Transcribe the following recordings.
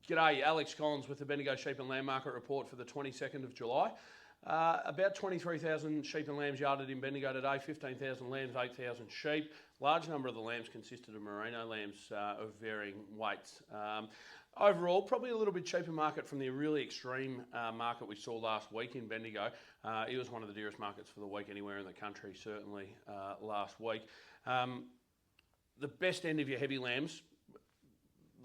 G'day, Alex Collins with the Bendigo Sheep and Lamb Market Report for the 22nd of July. About 23,000 sheep and lambs yarded in Bendigo today, 15,000 lambs, 8,000 sheep. Large number of the lambs consisted of merino lambs of varying weights. Overall, probably a little bit cheaper market from the really extreme market we saw last week in Bendigo. It was one of the dearest markets for the week anywhere in the country, certainly last week. The best end of your heavy lambs,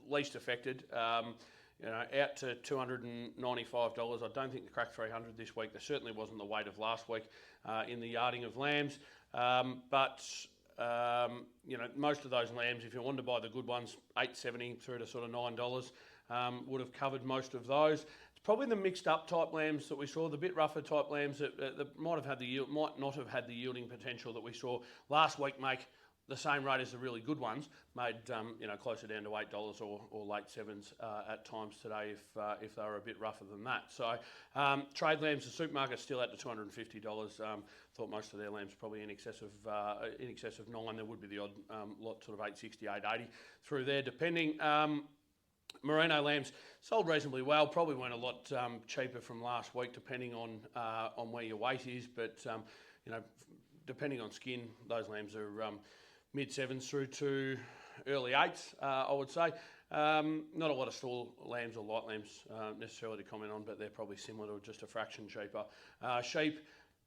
least affected, out to $295. I don't think they cracked 300 this week. There certainly wasn't the weight of last week in the yarding of lambs. But most of those lambs, if you wanted to buy the good ones, $8.70 through to sort of $9, would have covered most of those. It's probably the mixed up type lambs that we saw, the bit rougher type lambs that might not have had the yielding potential that we saw last week make the same rate as the really good ones, made closer down to $8 or late sevens at times today if they were a bit rougher than that. So trade lambs, the supermarket's still at the $250. Thought most of their lambs probably in excess of $9. There would be the odd lot sort of $8.60, $8.80 through there, depending. Merino lambs sold reasonably well. Probably went a lot cheaper from last week, depending on where your weight is. But depending on skin, those lambs are mid sevens through to early eights, I would say. Not a lot of store lambs or light lambs necessarily to comment on, but they're probably similar to just a fraction cheaper. Sheep,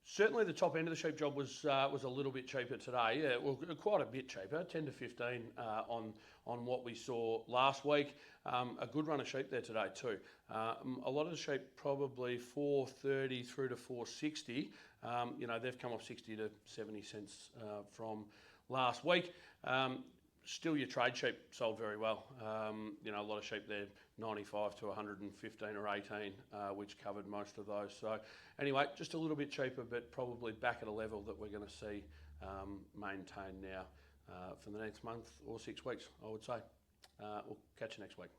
certainly the top end of the sheep job was a little bit cheaper today. Yeah, well, quite a bit cheaper, 10 to 15 on what we saw last week. A good run of sheep there today too. A lot of the sheep probably 430 through to 460. They've come off 60 to 70 cents from last week. Still your trade sheep sold very well. A lot of sheep there, 95 to 115 or 18, which covered most of those. So anyway, just a little bit cheaper, but probably back at a level that we're going to see maintained now for the next month or 6 weeks, I would say. We'll catch you next week.